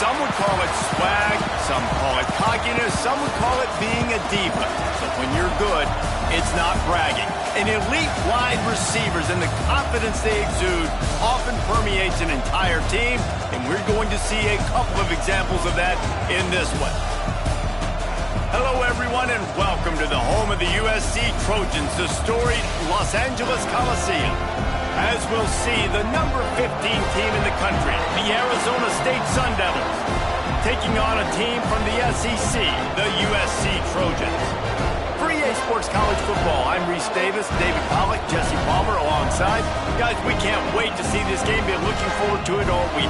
Some would call it swag, some call it cockiness, some would call it being a diva. But when you're good, it's not bragging. An elite wide receivers and the confidence they exude often permeates an entire team, and we're going to see a couple of examples of that in this one. Hello, everyone, and welcome to the home of the USC Trojans, the storied Los Angeles Coliseum. As we'll see, the number 15 team in the country, the Arizona State Sun Devils, taking on a team from the SEC, the USC Trojans. For EA Sports College Football, I'm Reese Davis, David Pollack, Jesse Palmer alongside. Guys, we can't wait to see this game. Been looking forward to it all week.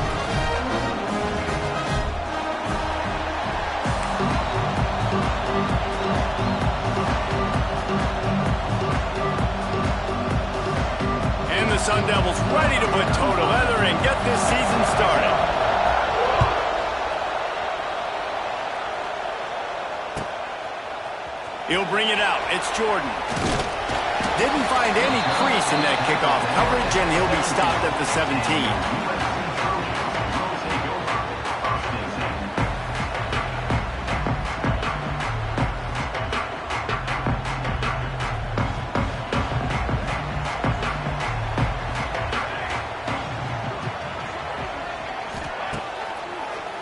And the Sun Devils ready to put toe to leather and get this season started. He'll bring it out. It's Jordan. Didn't find any crease in that kickoff coverage, and he'll be stopped at the 17.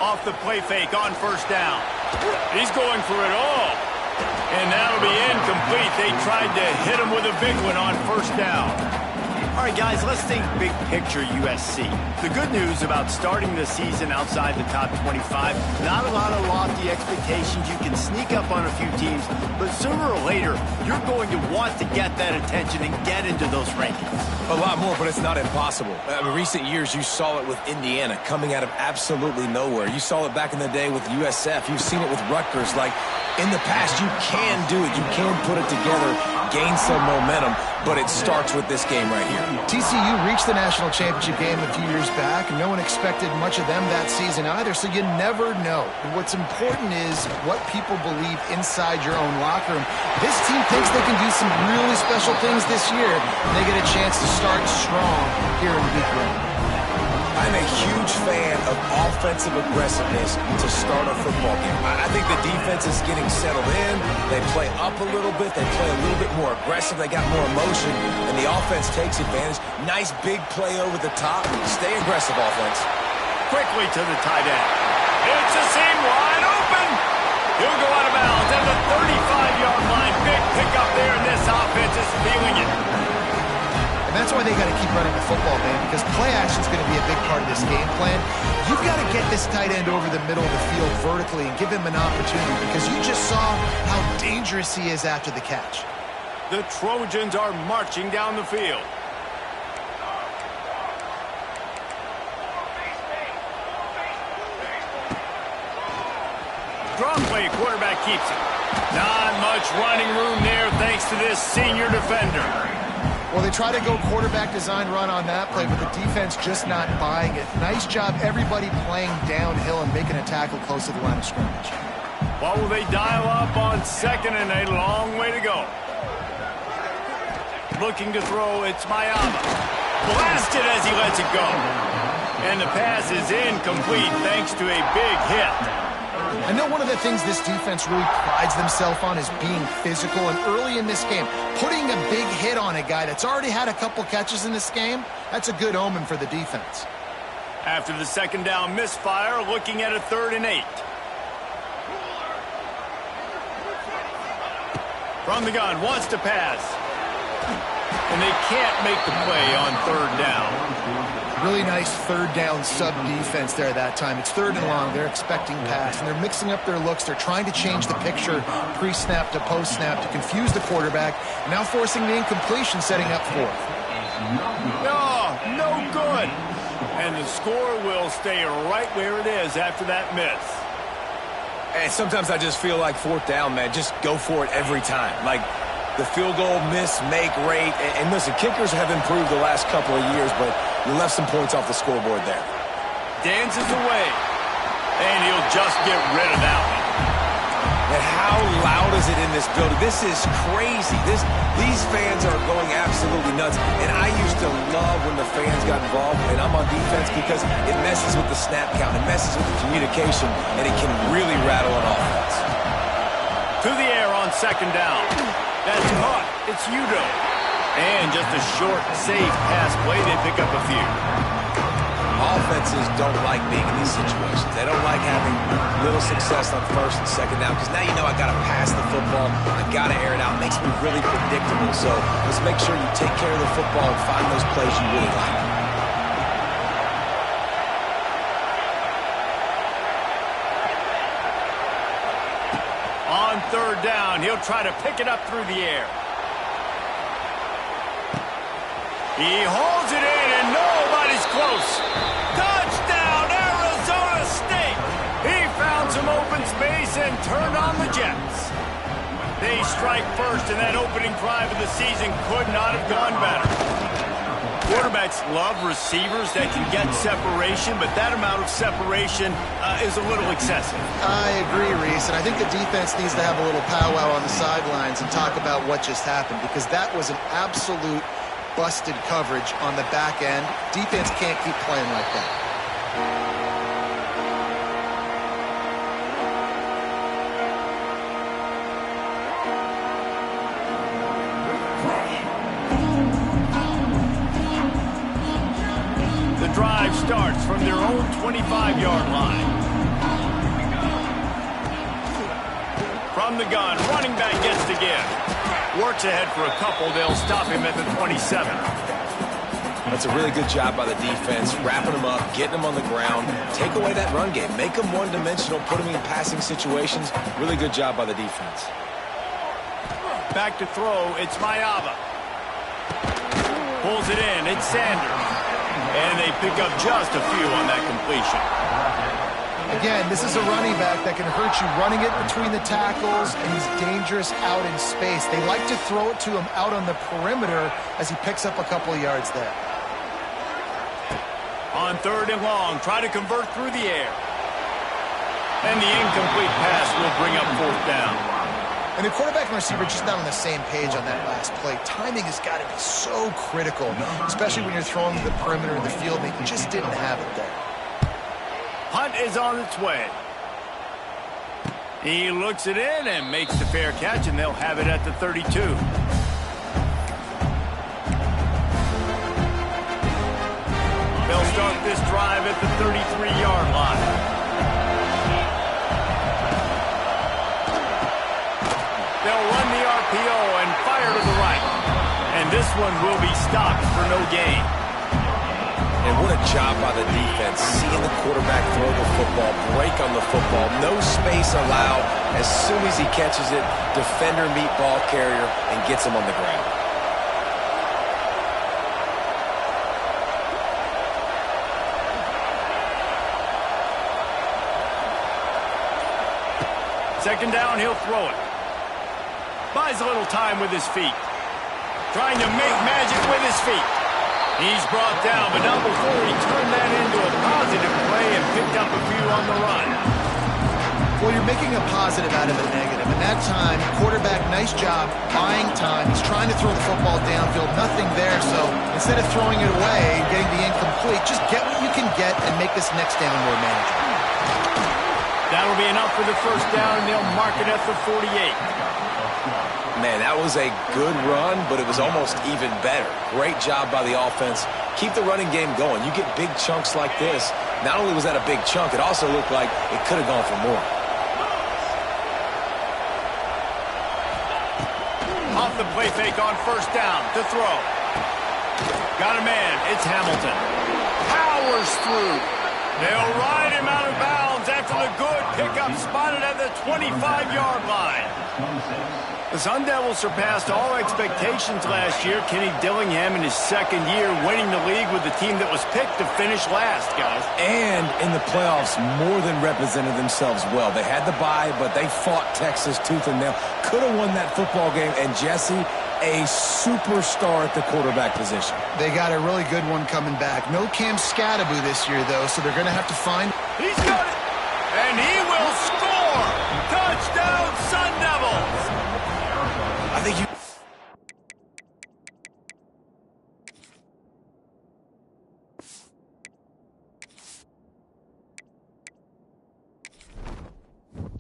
Off the play fake on first down. He's going for it all. And that'll be incomplete. They tried to hit him with a big one on first down. All right, guys, let's think big picture USC. The good news about starting the season outside the top 25, not a lot of lofty expectations. You can sneak up on a few teams, but sooner or later, you're going to want to get that attention and get into those rankings. A lot more, but it's not impossible. In recent years, you saw it with Indiana coming out of absolutely nowhere. You saw it back in the day with USF. You've seen it with Rutgers. Like, in the past, you can do it. You can put it together, gain some momentum, but it starts with this game right here. TCU reached the national championship game a few years back, and no one expected much of them that season either, so you never know. And what's important is what people believe inside your own locker room. This team thinks they can do some really special things this year, and they get a chance to start strong here in week one. I'm a huge fan of offensive aggressiveness to start a football game. I think the defense is getting settled in. They play up a little bit. They play a little bit more aggressive. They got more emotion, and the offense takes advantage. Nice big play over the top. Stay aggressive, offense. Quickly to the tight end. It's a seam wide open. He'll go out of bounds at the 35-yard line. Big pickup there, and this offense is feeling it. And that's why they got to keep running the football, man, because play action is going to be a big part of this game plan. You've got to get this tight end over the middle of the field vertically and give him an opportunity, because you just saw how dangerous he is after the catch. The Trojans are marching down the field. Draw play, quarterback keeps it. Not much running room there thanks to this senior defender. Well, they try to go quarterback design run on that play, but the defense just not buying it. Nice job, everybody playing downhill and making a tackle close to the line of scrimmage. What will they dial up on second and a long way to go? Looking to throw, it's Mayama. Blasted as he lets it go. And the pass is incomplete thanks to a big hit. I know one of the things this defense really prides themselves on is being physical, and early in this game, putting a big hit on a guy that's already had a couple catches in this game, that's a good omen for the defense. After the second down misfire, looking at a 3rd and 8. From the gun, wants to pass. And they can't make the play on 3rd down. Really nice 3rd down sub-defense there that time. It's 3rd and long. They're expecting pass, and they're mixing up their looks. They're trying to change the picture pre-snap to post-snap to confuse the quarterback, now forcing the incompletion, setting up 4th. No good. And the score will stay right where it is after that miss. And sometimes I just feel like 4th down, man. Just go for it every time. Like, the field goal miss-make rate. And listen, kickers have improved the last couple of years, but you left some points off the scoreboard there. Dances away. And he'll just get rid of that one. And how loud is it in this building? This is crazy. These fans are going absolutely absolutely nuts. And I used to love when the fans got involved, and I'm on defense because it messes with the snap count, it messes with the communication, and it can really rattle an offense. To the air on second down. That's caught. It's Udo. And just a short, safe pass play. They pick up a few. Offenses don't like being in these situations. They don't like having little success on first and second down because now you know I got to pass the football. I got to air it out. It makes me really predictable. So let's make sure you take care of the football and find those plays you really like. On third down, he'll try to pick it up through the air. He holds it in, and nobody's close. Touchdown, Arizona State! He found some open space and turned on the Jets. They strike first, and that opening drive of the season could not have gone better. Quarterbacks love receivers that can get separation, but that amount of separation is a little excessive. I agree, Reese, and I think the defense needs to have a little powwow on the sidelines and talk about what just happened, because that was an absolute busted coverage on the back end. Defense can't keep playing like that. The drive starts from their own 25-yard line. From the gun, running back gets to give. Works ahead for a couple. They'll stop him at the 27. That's a really good job by the defense, wrapping them up, getting them on the ground. Take away that run game. Make them one-dimensional, put them in passing situations. Really good job by the defense. Back to throw, it's Mayava. Pulls it in, it's Sanders. And they pick up just a few on that completion. Again, this is a running back that can hurt you running it between the tackles, and he's dangerous out in space. They like to throw it to him out on the perimeter as he picks up a couple of yards there. On third and long, try to convert through the air. And the incomplete pass will bring up fourth down. And the quarterback and receiver just not on the same page on that last play. Timing has got to be so critical, especially when you're throwing to the perimeter of the field, and they just didn't have it there. Hunt is on its way. He looks it in and makes the fair catch, and they'll have it at the 32. They'll start this drive at the 33-yard line. They'll run the RPO and fire to the right. And this one will be stopped for no gain. And what a job by the defense, seeing the quarterback throw the football, break on the football, no space allowed. As soon as he catches it, defender meet ball carrier and gets him on the ground. Second down, he'll throw it. Buys a little time with his feet. Trying to make magic with his feet. He's brought down, but not before he turned that into a positive play and picked up a few on the run. Well, you're making a positive out of a negative. And that time, quarterback, nice job, buying time. He's trying to throw the football downfield, nothing there. So instead of throwing it away, getting the incomplete, just get what you can get and make this next down more manageable. That'll be enough for the first down, and they'll mark it at the 48. Man, that was a good run, but it was almost even better. Great job by the offense. Keep the running game going. You get big chunks like this. Not only was that a big chunk, it also looked like it could have gone for more. Off the play fake on first down to throw. Got a man. It's Hamilton. Powers through. They'll ride him out of bounds after the good pickup spotted at the 25-yard line. The Sun Devils surpassed all expectations last year. Kenny Dillingham in his second year winning the league with the team that was picked to finish last, guys. And in the playoffs, more than represented themselves well. They had the bye, but they fought Texas tooth and nail. Could have won that football game. And Jesse, a superstar at the quarterback position. They got a really good one coming back. No Cam Scattaboo this year, though, so they're going to have to find... He's got it! And he will score! Touchdown, Sun Devils! I think you...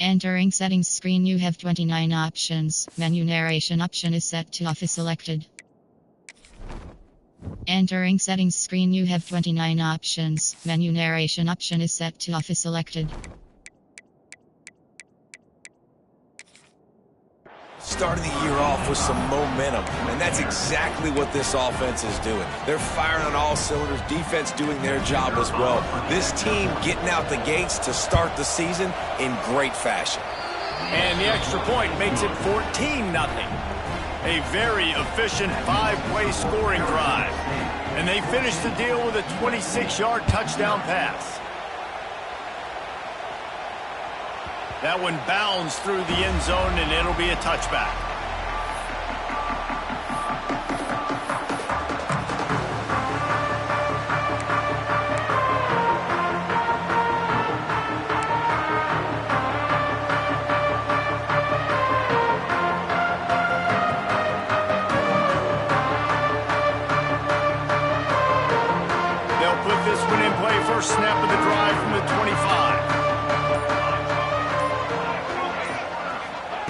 Entering settings screen, you have 29 options. Menu narration option is set to off is selected. Entering settings screen, you have 29 options. Menu narration option is set to off is selected. Starting the year off with some momentum, and that's exactly what this offense is doing. They're firing on all cylinders, defense doing their job as well. This team getting out the gates to start the season in great fashion. And the extra point makes it 14-0. A very efficient 5-play scoring drive. And they finish the deal with a 26-yard touchdown pass. That one bounds through the end zone, and it'll be a touchback. They'll put this one in play, first snap of the drive from the 25.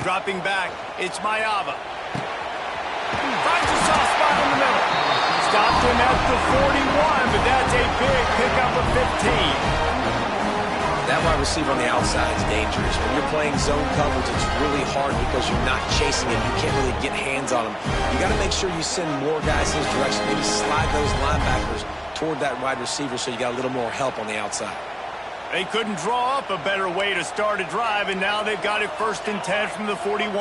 Dropping back, it's Mayava. Finds a soft spot in the middle. Stopped him at the 41, but that's a big pickup of 15. That wide receiver on the outside is dangerous. When you're playing zone coverage, it's really hard because you're not chasing him. You can't really get hands on him. You got to make sure you send more guys his direction. Maybe slide those linebackers toward that wide receiver so you got a little more help on the outside. They couldn't draw up a better way to start a drive, and now they've got it 1st and 10 from the 41.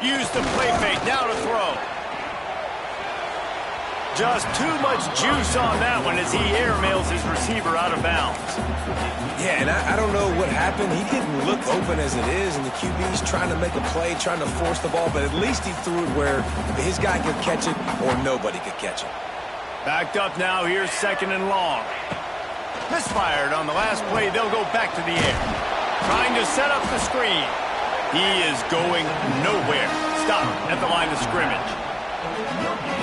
Use the play fake, now to throw. Just too much juice on that one as he airmails his receiver out of bounds. Yeah, and I don't know what happened. He didn't look open as it is, and the QB's trying to make a play, trying to force the ball, but at least he threw it where his guy could catch it or nobody could catch it. Backed up now, here's 2nd and long. Misfired on the last play. They'll go back to the air. Trying to set up the screen. He is going nowhere. Stop at the line of scrimmage.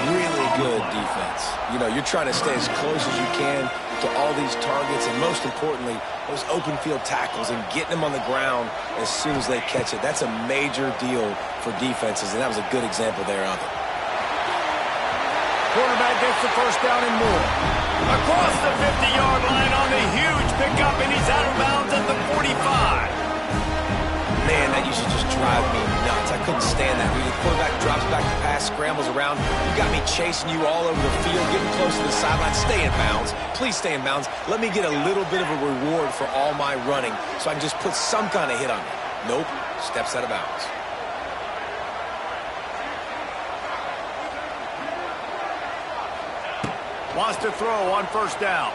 Really good defense. You know, you're trying to stay as close as you can to all these targets, and most importantly, those open field tackles and getting them on the ground as soon as they catch it. That's a major deal for defenses, and that was a good example there of it. Quarterback gets the first down and more. Across the 50-yard line on the huge pickup, and he's out of bounds at the 45. Man, that used to just drive me nuts. I couldn't stand that. When the quarterback drops back to pass, scrambles around, you got me chasing you all over the field, getting close to the sideline. Stay in bounds. Please stay in bounds. Let me get a little bit of a reward for all my running so I can just put some kind of hit on you. Nope. Steps out of bounds. Wants to throw on 1st down.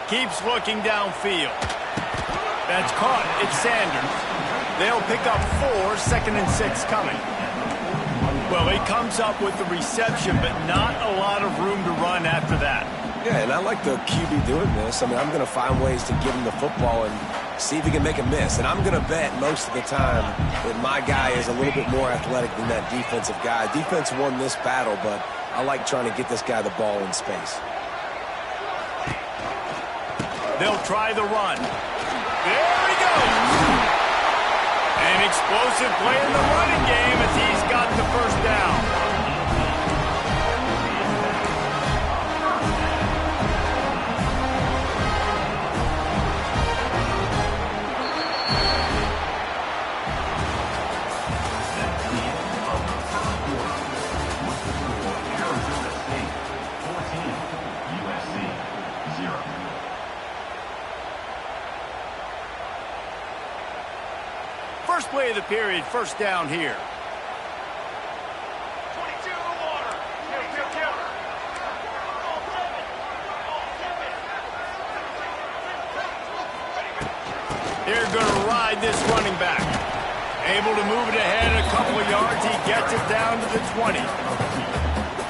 Keeps looking downfield. That's caught. It's Sanders. They'll pick up 4, 2nd and 6 coming. Well, he comes up with the reception, but not a lot of room to run after that. Yeah, and I like the QB doing this. I mean, I'm going to find ways to give him the football and see if he can make a miss. And I'm going to bet most of the time that my guy is a little bit more athletic than that defensive guy. Defense won this battle, but I like trying to get this guy the ball in space. They'll try the run. There he goes. An explosive play in the running game as he's got the 1st down. First play of the period, 1st down here. 22 in the water. They're going to ride this running back. Able to move it ahead a couple of yards. He gets it down to the 20.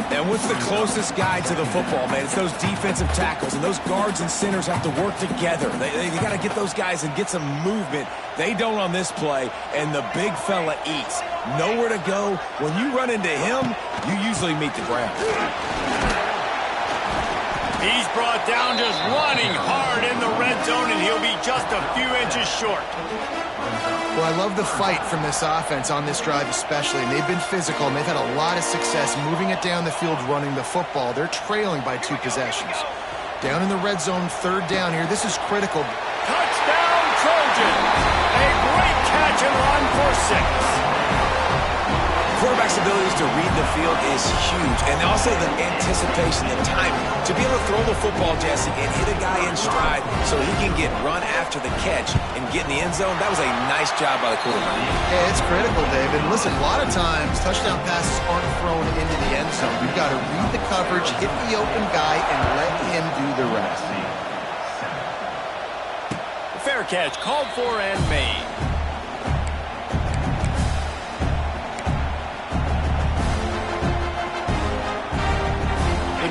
And what's the closest guy to the football, man? It's those defensive tackles, and those guards and centers have to work together. They got to get those guys and get some movement. They don't on this play, and the big fella eats. Nowhere to go. When you run into him, you usually meet the ground. He's brought down just running hard in the red zone, and he'll be just a few inches short. Well, I love the fight from this offense on this drive especially. And they've been physical, and they've had a lot of success moving it down the field, running the football. They're trailing by 2 possessions. Down in the red zone, 3rd down here. This is critical. Touchdown, Trojans! A great catch and run for 6. Quarterback's abilities to read the field is huge, and also the anticipation, the timing. To be able to throw the football, Jesse, and hit a guy in stride so he can get run after the catch and get in the end zone, that was a nice job by the quarterback. Yeah, it's critical, David. Listen, a lot of times touchdown passes aren't thrown into the end zone. You've got to read the coverage, hit the open guy, and let him do the rest. Fair catch called for and made.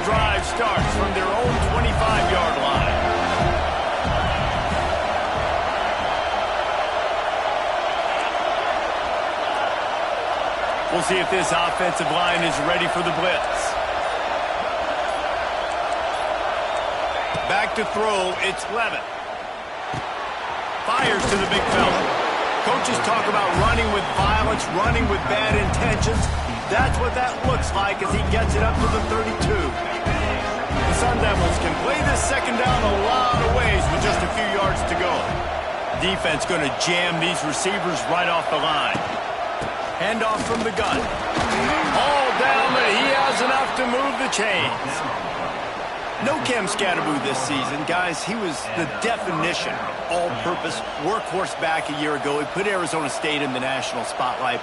Drive starts from their own 25-yard line. We'll see if this offensive line is ready for the blitz. Back to throw, it's Levin. Fires to the big fella. Coaches talk about running with violence, running with bad intentions. That's what that looks like as he gets it up to the 32. The Sun Devils can play this second down a lot of ways with just a few yards to go. Defense going to jam these receivers right off the line. Handoff from the gun. All down, but he has enough to move the chains. No Cam Scatterboo this season, guys. He was the definition, all-purpose workhorse back a year ago. He put Arizona State in the national spotlight.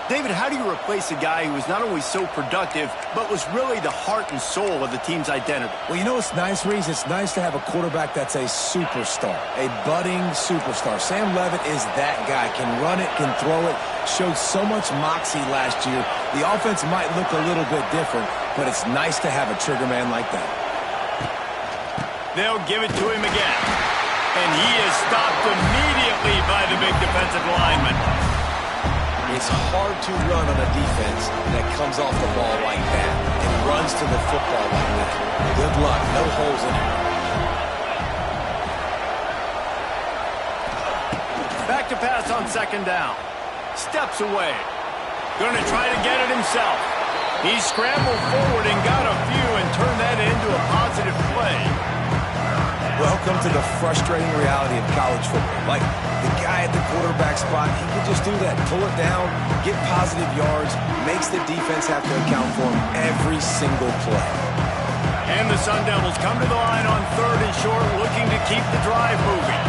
David, how do you replace a guy who was not only so productive, but was really the heart and soul of the team's identity? Well, you know what's nice, Reese? It's nice to have a quarterback that's a superstar, a budding superstar. Sam Levitt is that guy. Can run it, can throw it, showed so much moxie last year. The offense might look a little bit different, but it's nice to have a trigger man like that. They'll give it to him again. And he is stopped immediately by the big defensive lineman. It's hard to run on a defense that comes off the ball like that and runs to the football like that. Good luck. No holes in it. Back to pass on 2nd down. Steps away. Going to try to get it himself. He scrambled forward and got a few and turned that into a positive play. Welcome to the frustrating reality of college football. Like, the guy at the quarterback spot, he can just do that. Pull it down, get positive yards, makes the defense have to account for him every single play. And the Sun Devils come to the line on 3rd and short, looking to keep the drive moving.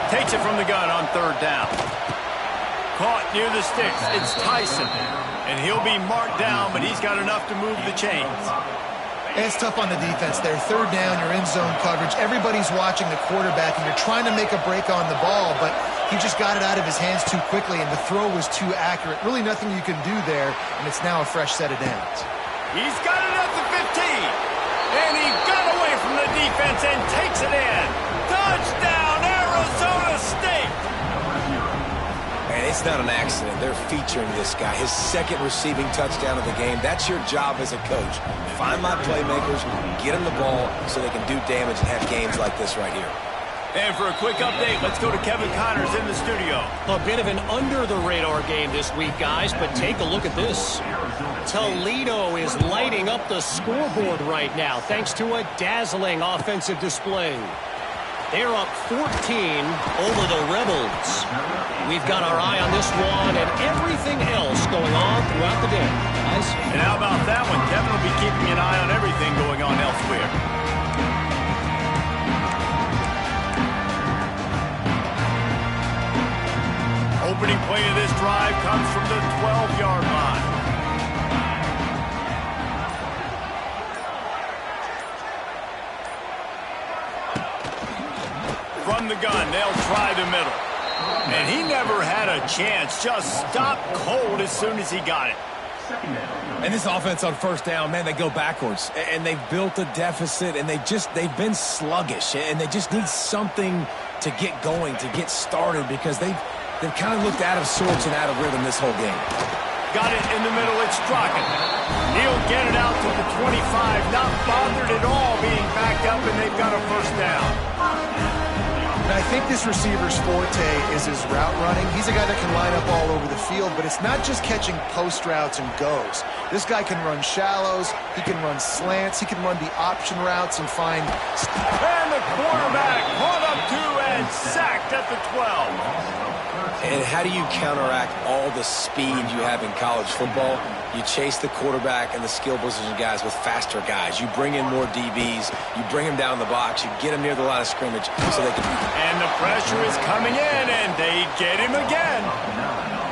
Takes it from the gun on 3rd down. Caught near the sticks. It's Tyson. And he'll be marked down, but he's got enough to move the chains. It's tough on the defense there. 3rd down, you're in zone coverage. Everybody's watching the quarterback, and you're trying to make a break on the ball, but he just got it out of his hands too quickly, and the throw was too accurate. Really nothing you can do there, and it's now a fresh set of downs. He's got it at the 15, and he got away from the defense and takes it in. Touchdown, Arizona State! And it's not an accident. They're featuring this guy. His 2nd receiving touchdown of the game. That's your job as a coach. Find my playmakers, get them the ball so they can do damage and have games like this right here. And for a quick update, let's go to Kevin Connors in the studio. A bit of an under-the-radar game this week, guys, but take a look at this. Toledo is lighting up the scoreboard right now thanks to a dazzling offensive display. They're up 14 over the Rebels. We've got our eye on this one and everything else going on throughout the day. Guys. And how about that one? Kevin will be keeping an eye on everything going on elsewhere. Opening play of this drive comes from the 12-yard line. From the gun, they'll try the middle. And he never had a chance. Just stopped cold as soon as he got it. And this offense on 1st down, man, they go backwards. And they've built a deficit, and they've been sluggish. And they just need something to get going, to get started, because they've kind of looked out of sorts and out of rhythm this whole game. Got it in the middle. It's Straka. He'll get it out to the 25. Not bothered at all being backed up, and they've got a first down. And I think this receiver's forte is his route running. He's a guy that can line up all over the field, but it's not just catching post routes and goes. This guy can run shallows, he can run slants, he can run the option routes and find... And the quarterback caught up to and sacked at the 12. And how do you counteract all the speed you have in college football? You chase the quarterback and the skill position guys with faster guys. You bring in more DBs. You bring them down the box. You get them near the line of scrimmage so they can... And the pressure is coming in, and they get him again.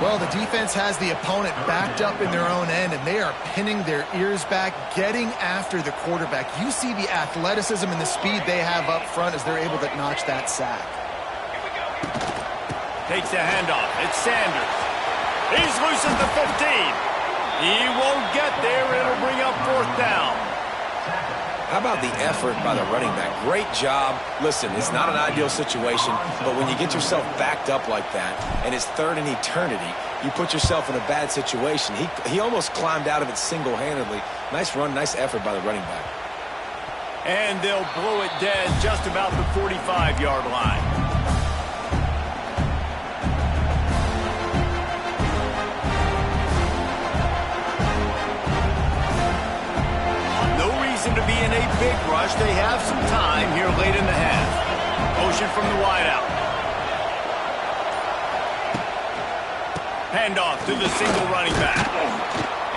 Well, the defense has the opponent backed up in their own end, and they are pinning their ears back, getting after the quarterback. You see the athleticism and the speed they have up front as they're able to notch that sack. Takes the handoff. It's Sanders. He's loose at the 15. He won't get there. It'll bring up fourth down. How about the effort by the running back? Great job. Listen, it's not an ideal situation, but when you get yourself backed up like that, and it's third in eternity, you put yourself in a bad situation. He almost climbed out of it single-handedly. Nice run, nice effort by the running back. And they'll blow it dead just about the 45-yard line. To be in a big rush. They have some time here late in the half. Motion from the wideout. Handoff to the single running back.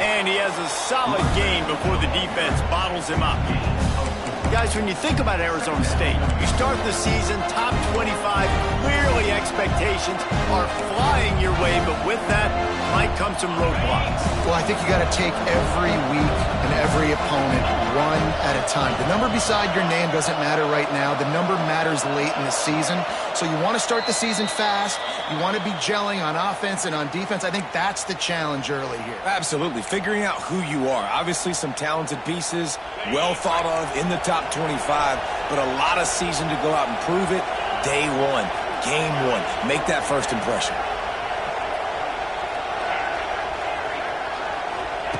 And he has a solid gain before the defense bottles him up. Guys, when you think about Arizona State, you start the season top 25. Clearly expectations are flying your way, but with that might come some roadblocks. Well, I think you got to take every week and every opponent one at a time. The number beside your name doesn't matter right now. The number matters late in the season. So you want to start the season fast. You want to be gelling on offense and on defense. I think that's the challenge early here. Absolutely. Figuring out who you are. Obviously some talented pieces, well thought of in the top 25, but a lot of season to go out and prove it. Day one, game one. Make that first impression.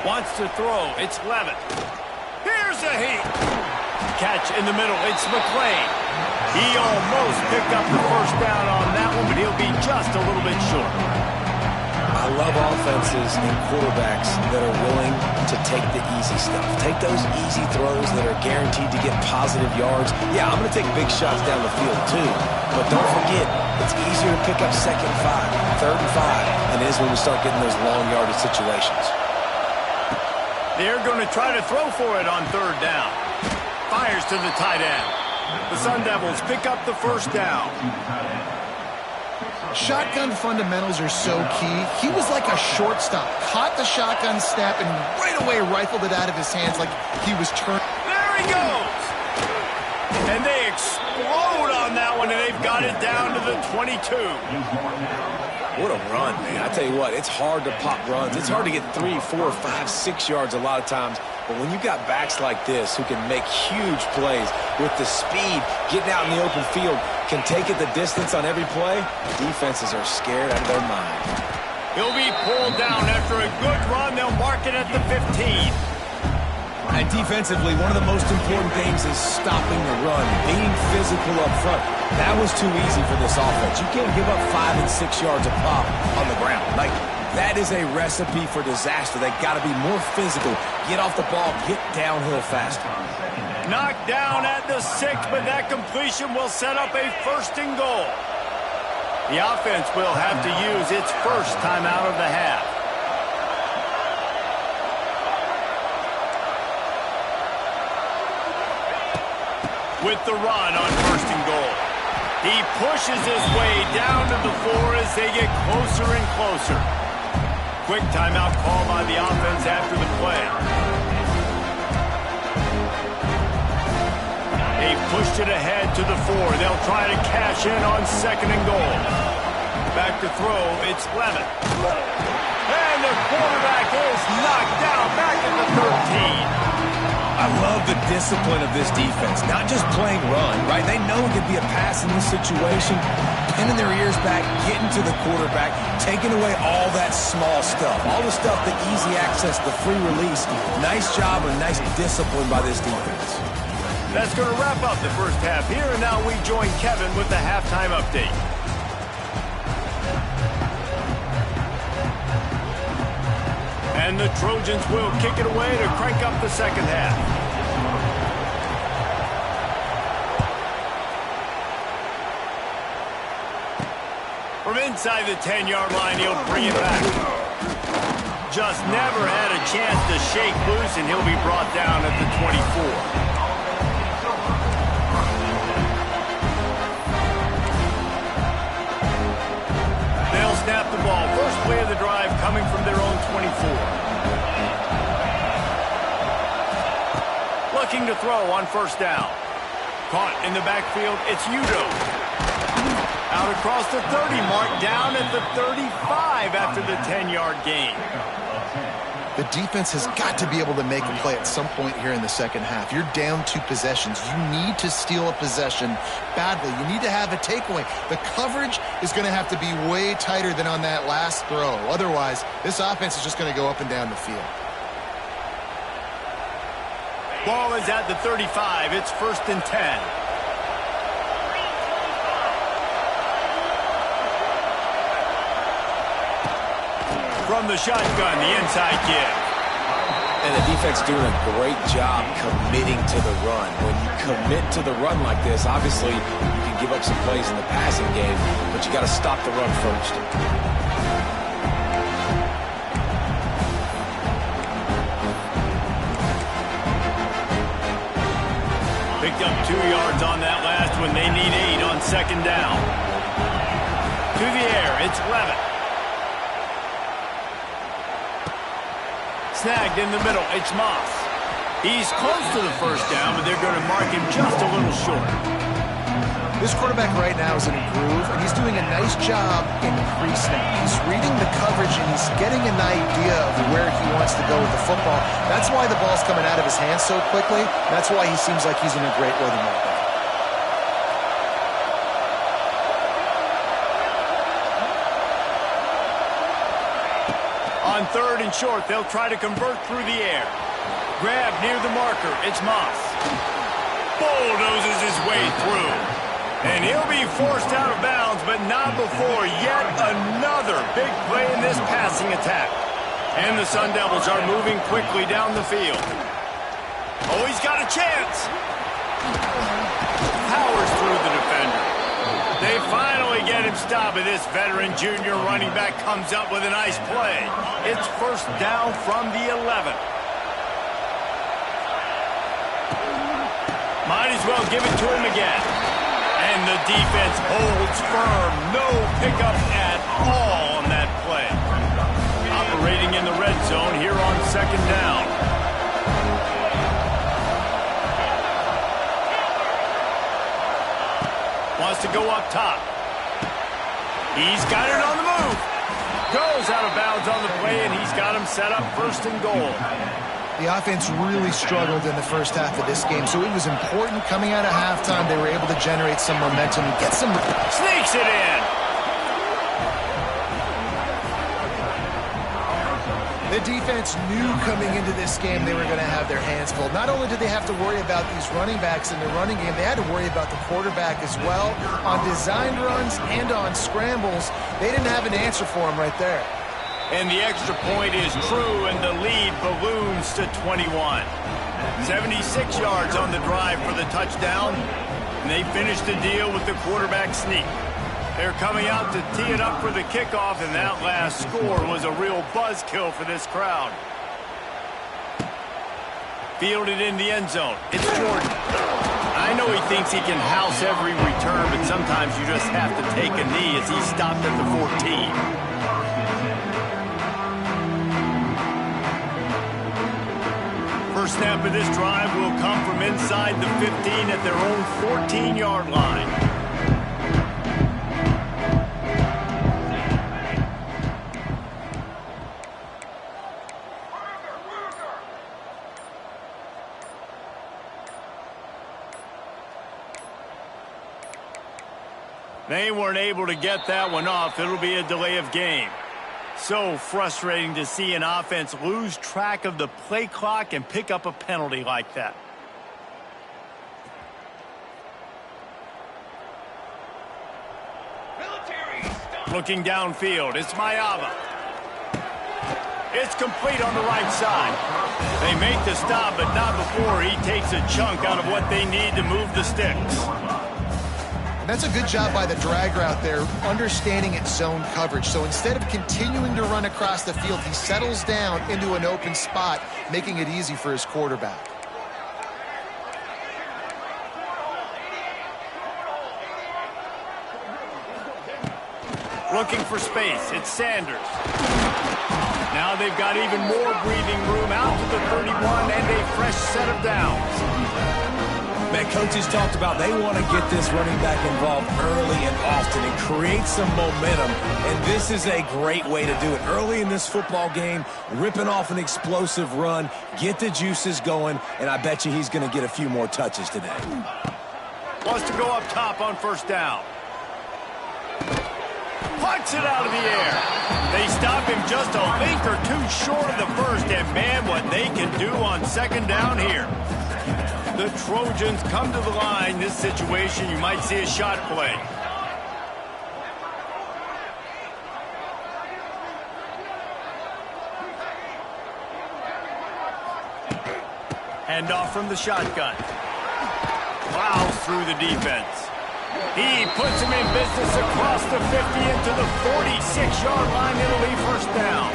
Wants to throw. It's Levitt. Here's a heat. Catch in the middle. It's McClain. He almost picked up the first down on that one, but he'll be just a little bit short. I love offenses and quarterbacks that are willing to take the easy stuff. Take those easy throws that are guaranteed to get positive yards. Yeah, I'm going to take big shots down the field too, but don't forget, it's easier to pick up second and 5, third and 5 than it is when we start getting those long yardage situations. They're going to try to throw for it on third down. Fires to the tight end. The Sun Devils pick up the first down. Shotgun fundamentals are so key. He was like a shortstop. Caught the shotgun snap and right away rifled it out of his hands like he was turned. There he goes! And they explode on that one, and they've got it down to the 22. What a run, man. I tell you what, it's hard to pop runs. It's hard to get 3, 4, 5, 6 yards a lot of times. But when you got backs like this who can make huge plays with the speed, getting out in the open field, can take it the distance on every play, defenses are scared out of their mind. He'll be pulled down after a good run. They'll mark it at the 15. And defensively, one of the most important things is stopping the run, being physical up front. That was too easy for this offense. You can't give up 5 and 6 yards a pop on the ground. Like, that is a recipe for disaster. They've got to be more physical. Get off the ball, get downhill faster. Knocked down at the 6, but that completion will set up a first and goal. The offense will have to use its first time out of the half. With the run on first and goal. He pushes his way down to the 4 as they get closer and closer. Quick timeout call by the offense after the play. They've pushed it ahead to the 4. They'll try to cash in on second and goal. Back to throw, it's Levitt. And the quarterback is knocked down back at the 13. I love the discipline of this defense. Not just playing run, right? They know it could be a pass in this situation. pinning their ears back, getting to the quarterback, taking away all that small stuff, all the stuff, the easy access, the free release. Nice job and nice discipline by this defense. That's going to wrap up the first half here, and now we join Kevin with the halftime update. And the Trojans will kick it away to crank up the second half. From inside the 10-yard line, he'll bring it back. Just never had a chance to shake loose, and he'll be brought down at the 24. Snap the ball. First play of the drive coming from their own 24. Looking to throw on first down. Caught in the backfield. It's Udo. Out across the 30 mark, down at the 35 after the 10-yard gain. The defense has got to be able to make a play at some point here in the second half. You're down 2 possessions. You need to steal a possession badly. You need to have a takeaway. The coverage is going to have to be way tighter than on that last throw. Otherwise, this offense is just going to go up and down the field. Ball is at the 35. It's 1st and 10. From the shotgun, the inside give. And the defense doing a great job committing to the run. When you commit to the run like this, obviously you can give up some plays in the passing game, but you got to stop the run first. Picked up 2 yards on that last one. They need 8 on second down. To the air, it's Levitt. Snagged in the middle, it's Moss. He's close to the first down, but they're going to mark him just a little short. This quarterback right now is in a groove, and he's doing a nice job in pre-snap. He's reading the coverage, and he's getting an idea of where he wants to go with the football. That's why the ball's coming out of his hands so quickly. That's why he seems like he's in a great rhythm right now. On 3rd and short, they'll try to convert through the air. Grab near the marker. It's Moss. Bulldozes his way through. And he'll be forced out of bounds, but not before yet another big play in this passing attack. And the Sun Devils are moving quickly down the field. Oh, he's got a chance. Powers through the defender. They finally get him stopped, and this veteran junior running back comes up with a nice play. It's first down from the 11. Might as well give it to him again. And the defense holds firm. No pickup at all on that play. Operating in the red zone here on second down. Wants to go up top. He's got it on the move. Goes out of bounds on the play, and he's got him set up 1st and goal. The offense really struggled in the first half of this game, so it was important coming out of halftime. They were able to generate some momentum and get some... Sneaks it in. The defense knew coming into this game they were going to have their hands full. Not only did they have to worry about these running backs in the running game, they had to worry about the quarterback as well. On designed runs and on scrambles, they didn't have an answer for him right there. And the extra point is true, and the lead balloons to 21. 76 yards on the drive for the touchdown, and they finished the deal with the quarterback sneak. They're coming out to tee it up for the kickoff, and that last score was a real buzzkill for this crowd. Fielded in the end zone. It's Jordan. I know he thinks he can house every return, but sometimes you just have to take a knee as he stopped at the 14. First snap of this drive will come from inside the 15 at their own 14-yard line. They weren't able to get that one off. It'll be a delay of game. So frustrating to see an offense lose track of the play clock and pick up a penalty like that. Looking downfield, it's Mayava. It's complete on the right side. They make the stop, but not before he takes a chunk out of what they need to move the sticks. That's a good job by the dragger out there, understanding its zone coverage. So instead of continuing to run across the field, he settles down into an open spot, making it easy for his quarterback. Looking for space, it's Sanders. Now they've got even more breathing room out to the 31 and a fresh set of downs. Man, coaches talked about they want to get this running back involved early and often and create some momentum, and this is a great way to do it. Early in this football game, ripping off an explosive run, get the juices going, and I bet you he's going to get a few more touches today. Wants to go up top on first down. Punts it out of the air. They stop him just a length or two short of the first, and man, what they can do on second down here. The Trojans come to the line. This situation, you might see a shot play. Handoff from the shotgun. Plows through the defense. He puts him in business across the 50 into the 46-yard line. It'll be first down.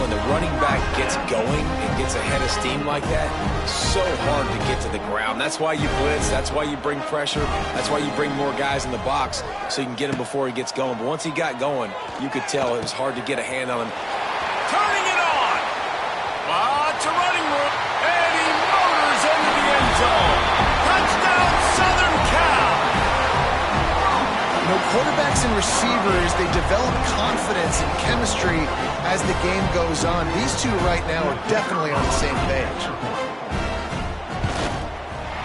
When the running back gets going and gets ahead of steam like that, so hard to get to the ground. That's why you blitz. That's why you bring pressure. That's why you bring more guys in the box so you can get him before he gets going. But once he got going, you could tell it was hard to get a hand on him. Turning it on. Lots of running room. And he motors into the end zone. Touchdown, Southern Cal. You know, quarterbacks and receivers, they develop confidence and chemistry as the game goes on. These two right now are definitely on the same page.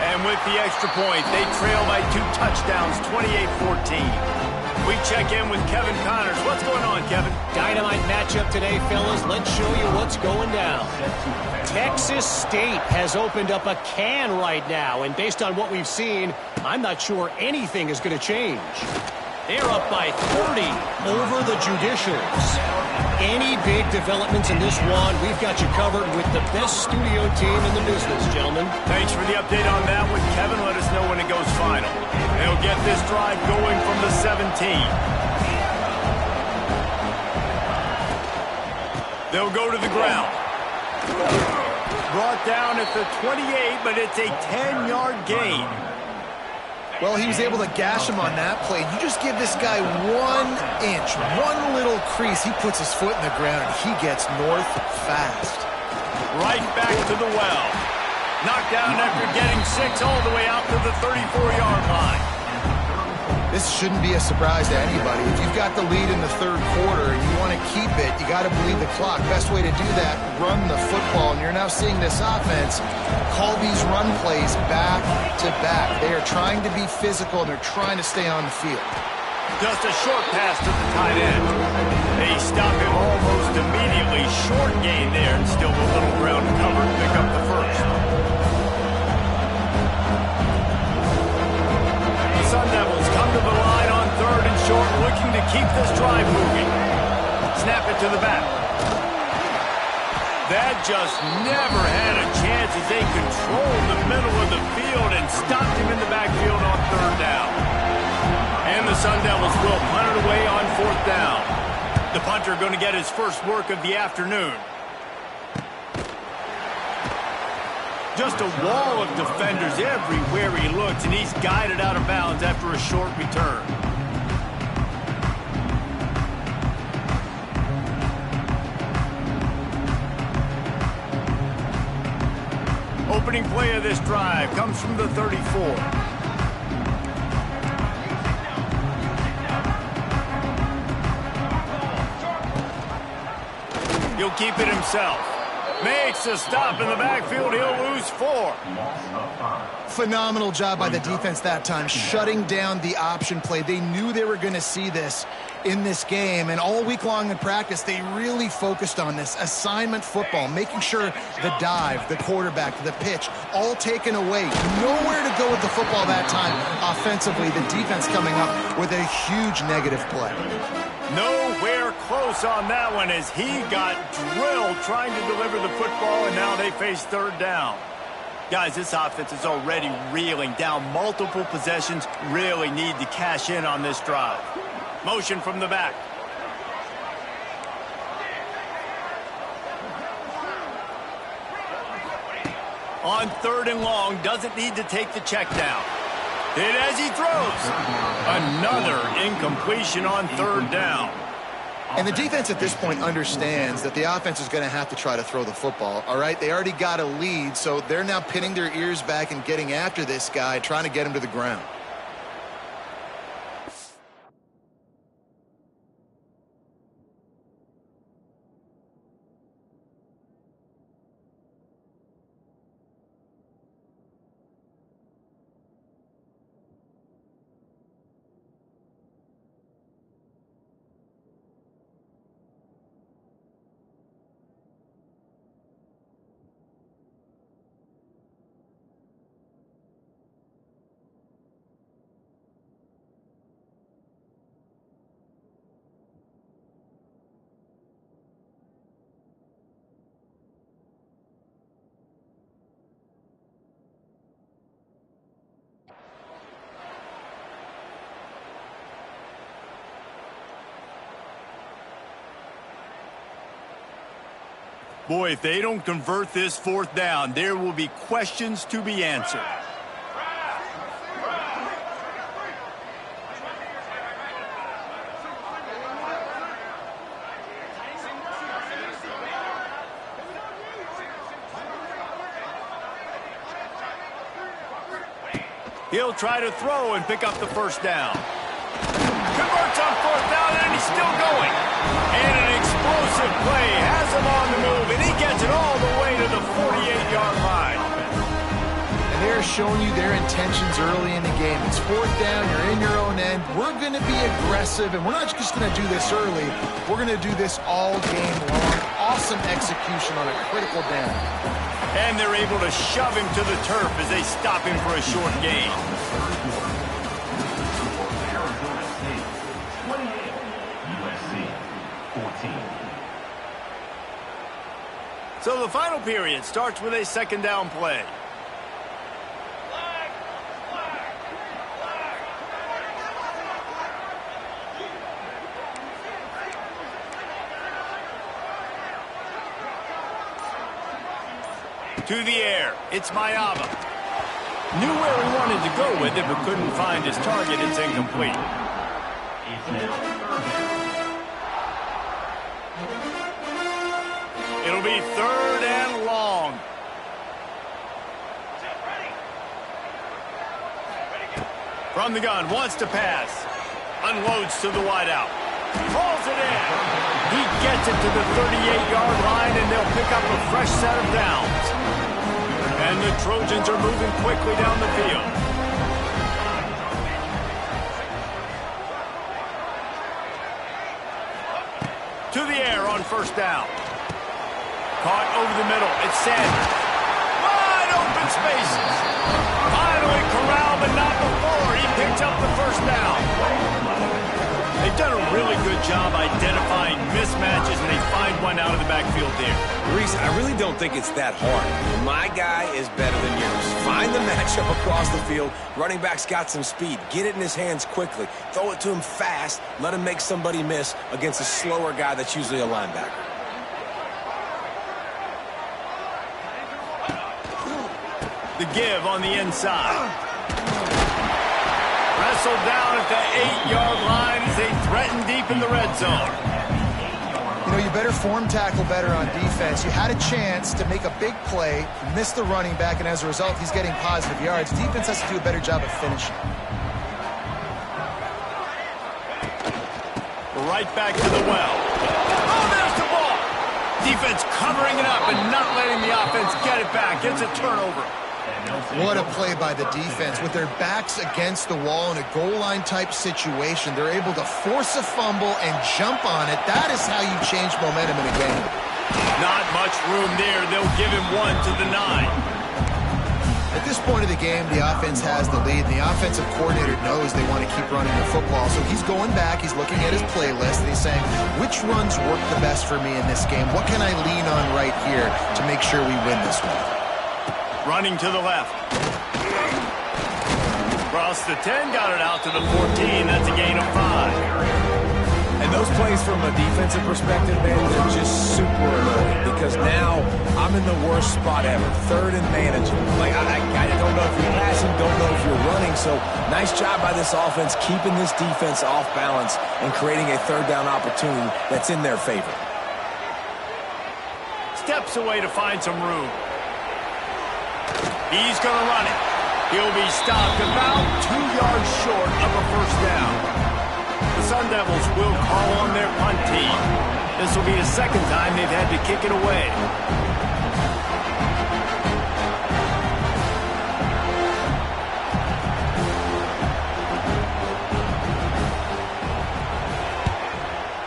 And with the extra point, they trail by 2 touchdowns, 28-14. We check in with Kevin Connors. What's going on, Kevin? Dynamite matchup today, fellas. Let's show you what's going down. Texas State has opened up a can right now, and based on what we've seen, I'm not sure anything is going to change. They're up by 30 over the Judicials. Any big developments in this one, we've got you covered with the best studio team in the business, gentlemen. Thanks for the update on that one, Kevin. Let us know when it goes final. They'll get this drive going from the 17. They'll go to the ground. Brought down at the 28, but it's a 10-yard gain. Well, he was able to gash him on that play. You just give this guy 1 inch, one little crease. He puts his foot in the ground, and he gets north fast. Right back to the well. Knocked down after getting 6 all the way out to the 34-yard line. This shouldn't be a surprise to anybody. If you've got the lead in the third quarter and you want to keep it, you got to bleed the clock. Best way to do that, run the football. And you're now seeing this offense call these run plays back to back. They are trying to be physical, and they're trying to stay on the field. Just a short pass to the tight end. They stop him almost immediately. Short gain there, and still a little ground to cover to pick up the first. Sun Devils come to the line on third and short, looking to keep this drive moving. Snap it to the back. That just never had a chance as they controlled the middle of the field and stopped him in the backfield on third down. And the Sun Devils will punt it away on fourth down. The punter going to get his first work of the afternoon. Just a wall of defenders everywhere he looks, and he's guided out of bounds after a short return. Opening play of this drive comes from the 34. He'll keep it himself. Makes a stop in the backfield. He'll lose 4. Phenomenal job by the defense that time, shutting down the option play. They knew they were going to see this in this game, and all week long in practice, they really focused on this assignment football, making sure the dive, the quarterback, the pitch, all taken away. Nowhere to go with the football that time offensively. The defense coming up with a huge negative play. Nowhere close on that one as he got drilled trying to deliver the football, and now they face 3rd down. Guys, this offense is already reeling down multiple possessions. Really need to cash in on this drive. Motion from the back. On 3rd and long, doesn't need to take the check down. Hit as he throws. Another incompletion on 3rd down. And the defense at this point understands that the offense is going to have to try to throw the football, all right? They already got a lead, so they're now pinning their ears back and getting after this guy, trying to get him to the ground. Boy, if they don't convert this 4th down, there will be questions to be answered. He'll try to throw and pick up the 1st down. Converts on 4th down, and he's still going. And an explosive play has him on the move, and he gets it all the way to the 48-yard line. And they're showing you their intentions early in the game. It's 4th down, you're in your own end. We're going to be aggressive, and we're not just going to do this early. We're going to do this all game long. Awesome execution on a critical down. And they're able to shove him to the turf as they stop him for a short gain. So the final period starts with a 2nd down play. To the air, it's Mayaba. Knew where he wanted to go with it, but couldn't find his target. It's incomplete. It'll be 3rd and long. From the gun, wants to pass. Unloads to the wideout. Calls it in. He gets it to the 38-yard line, and they'll pick up a fresh set of downs. And the Trojans are moving quickly down the field. To the air on 1st down. Caught over the middle. It's Sanders. Wide open spaces. Finally corralled, but not before. He picks up the 1st down. They've done a really good job identifying mismatches, and they find one out of the backfield there. Reese, I really don't think it's that hard. My guy is better than yours. Find the matchup across the field. Running back's got some speed. Get it in his hands quickly. Throw it to him fast. Let him make somebody miss against a slower guy that's usually a linebacker. The give on the inside. Wrestled down at the 8-yard line as they threaten deep in the red zone. You know, you better form tackle better on defense. You had a chance to make a big play, miss the running back, and as a result, he's getting positive yards. Defense has to do a better job of finishing. Right back to the well. Oh, there's the ball. Defense covering it up and not letting the offense get it back. It's a turnover. What a play by the defense. With their backs against the wall in a goal line type situation, they're able to force a fumble and jump on it. That is how you change momentum in a game. Not much room there. They'll give him 1 to the 9. At this point of the game, the offense has the lead, and the offensive coordinator knows they want to keep running the football. So he's going back, he's looking at his playlist, and he's saying, which runs work the best for me in this game? What can I lean on right here to make sure we win this one? Running to the left. Across the 10, got it out to the 14. That's a gain of 5. And those plays from a defensive perspective, man, they're just super annoying because now I'm in the worst spot ever. Third and managing. Like, I don't know if you're passing, don't know if you're running. So nice job by this offense keeping this defense off balance and creating a third down opportunity that's in their favor. Steps away to find some room. He's going to run it. He'll be stopped about 2 yards short of a first down. The Sun Devils will call on their punt team. This will be the second time they've had to kick it away.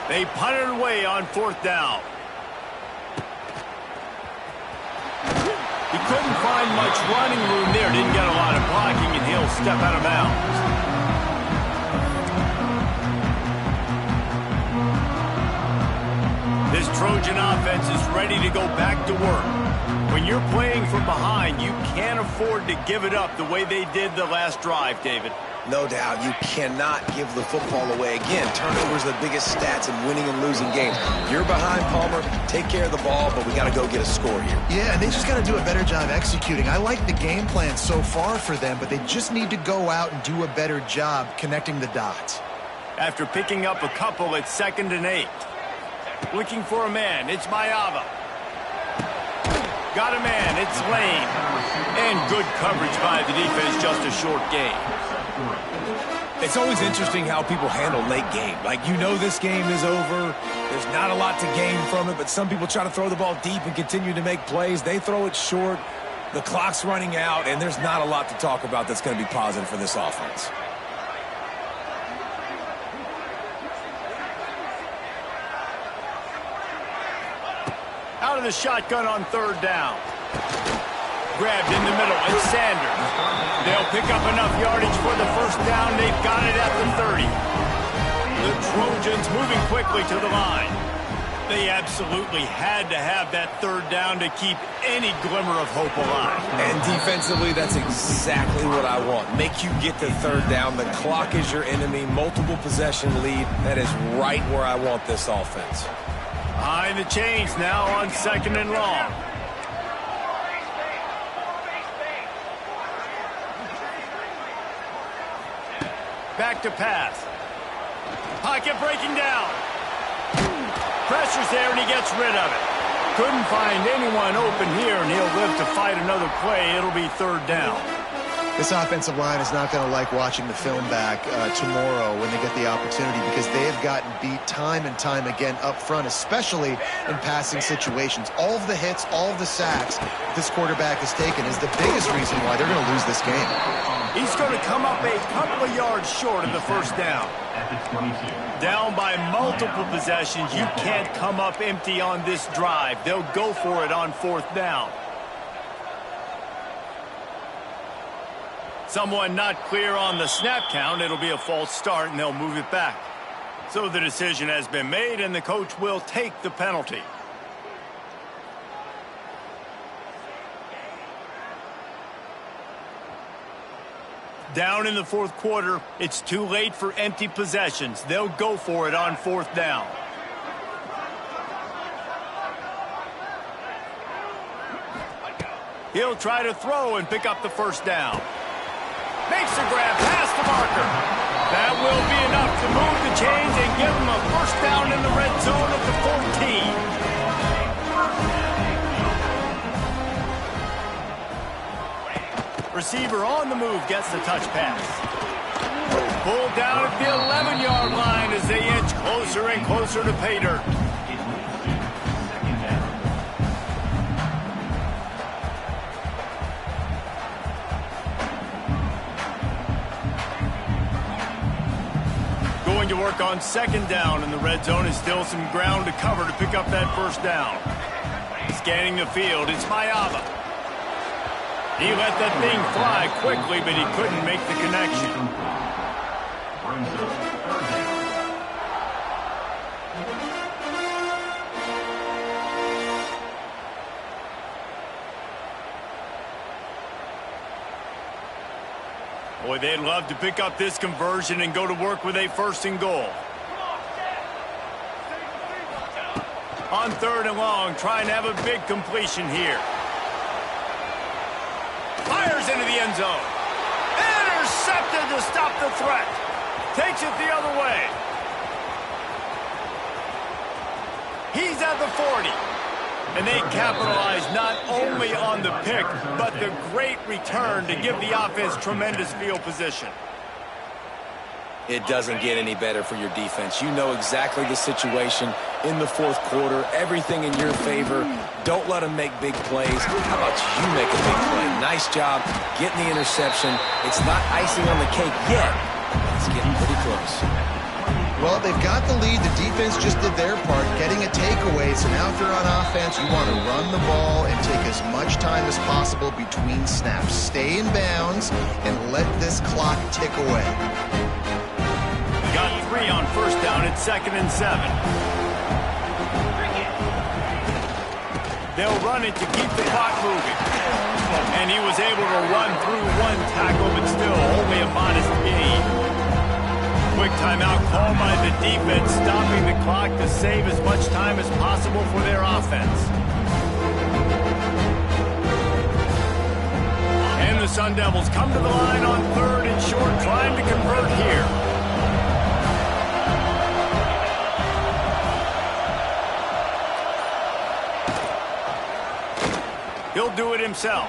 They punt it away on 4th down. He couldn't find much running room there. Didn't get a lot of blocking, and he'll step out of bounds. This Trojan offense is ready to go back to work. When you're playing from behind, you can't afford to give it up the way they did the last drive, David. No doubt, you cannot give the football away. Again, turnovers are the biggest stats in winning and losing games. You're behind, Palmer, take care of the ball, but we got to go get a score here. Yeah, and they just got to do a better job executing. I like the game plan so far for them, but they just need to go out and do a better job connecting the dots. After picking up a couple, it's 2nd and 8. Looking for a man, it's Mayava. Got a man, it's Lane. And good coverage by the defense, just a short gain. It's always interesting how people handle late game. Like, you know this game is over. There's not a lot to gain from it, but some people try to throw the ball deep and continue to make plays. They throw it short. The clock's running out, and there's not a lot to talk about that's going to be positive for this offense. Out of the shotgun on 3rd down. Grabbed in the middle, it's Sanders. They'll pick up enough yardage for the first down. They've got it at the 30. The Trojans moving quickly to the line. They absolutely had to have that 3rd down to keep any glimmer of hope alive. And defensively, that's exactly what I want. Make you get the 3rd down. The clock is your enemy. Multiple possession lead. That is right where I want this offense. Behind the chains now on 2nd and long. Back to pass. Pocket breaking down. Pressure's there and he gets rid of it. Couldn't find anyone open here, and he'll live to fight another play. It'll be 3rd down. This offensive line is not going to like watching the film back tomorrow when they get the opportunity, because they have gotten beat time and time again up front, especially in passing situations. All of the hits, all of the sacks this quarterback has taken is the biggest reason why they're going to lose this game. He's going to come up a couple of yards short of the first down. Down by multiple possessions. You can't come up empty on this drive. They'll go for it on 4th down. Someone not clear on the snap count. It'll be a false start, and they'll move it back. So the decision has been made, and the coach will take the penalty. Down in the 4th quarter, it's too late for empty possessions. They'll go for it on 4th down. He'll try to throw and pick up the first down. Makes a grab past the marker. That will be enough to move the chains and give them a first down in the red zone at the 14. Receiver on the move gets the touch pass. Pulled down at the 11-yard line as they inch closer and closer to pay dirt. going to work on second down in the red zone. Is still some ground to cover to pick up that first down. Scanning the field, it's Mayava. He let that thing fly quickly, but he couldn't make the connection. Boy, they'd love to pick up this conversion and go to work with a first and goal. On third and long, trying to have a big completion here. Fires into the end zone. Intercepted to stop the threat. Takes it the other way. He's at the 40. And they capitalize not only on the pick, but the great return to give the offense tremendous field position. It doesn't get any better for your defense. You know exactly the situation in the fourth quarter. Everything in your favor. Don't let them make big plays. How about you make a big play? Nice job getting the interception. It's not icing on the cake yet, but it's getting pretty close. Well, they've got the lead. The defense just did their part, getting a takeaway. So now if you're on offense, you want to run the ball and take as much time as possible between snaps. Stay in bounds and let this clock tick away. Got 3 on first down at 2nd and 7. They'll run it to keep the clock moving. And he was able to run through one tackle, but still only a modest gain. Quick timeout called by the defense, stopping the clock to save as much time as possible for their offense. And the Sun Devils come to the line on third and short, trying to convert here. He'll do it himself.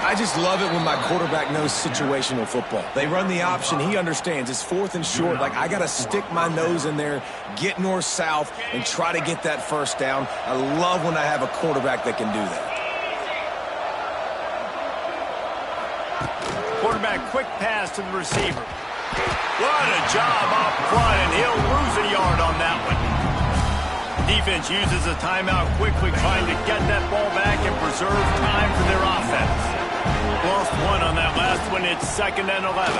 I just love it when my quarterback knows situational football. They run the option. He understands. It's 4th and short. Like, I got to stick my nose in there, get north-south, and try to get that first down. I love when I have a quarterback that can do that. Quarterback quick pass to the receiver. What a job up front, and he'll lose a yard on that one. Defense uses a timeout quickly, trying to get that ball back and preserve time for their offense. Lost 1 on that last one. It's 2nd and 11.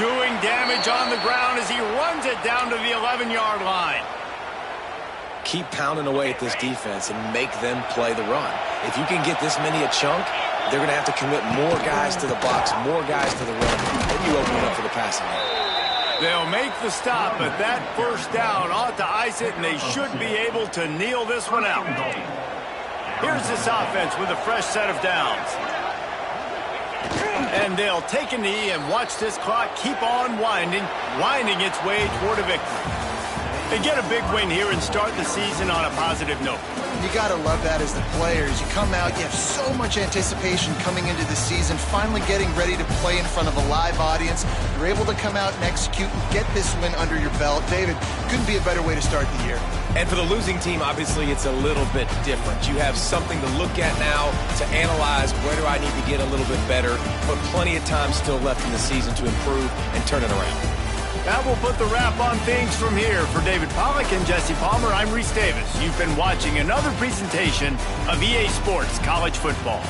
Doing damage on the ground as he runs it down to the 11-yard line. Keep pounding away at this defense and make them play the run. If you can get this many a chunk, they're going to have to commit more guys to the box, more guys to the run. Then you open it up for the passing game. They'll make the stop, but that first down ought to ice it, and they should be able to kneel this one out. Here's this offense with a fresh set of downs. And they'll take a knee and watch this clock keep on winding its way toward a victory. They get a big win here and start the season on a positive note. You got to love that as the players. You come out, you have so much anticipation coming into the season, finally getting ready to play in front of a live audience. You're able to come out and execute and get this win under your belt. David, couldn't be a better way to start the year. And for the losing team, obviously, it's a little bit different. You have something to look at now to analyze where do I need to get a little bit better, but plenty of time still left in the season to improve and turn it around. That will put the wrap on things from here. For David Pollack and Jesse Palmer, I'm Reese Davis. You've been watching another presentation of EA Sports College Football.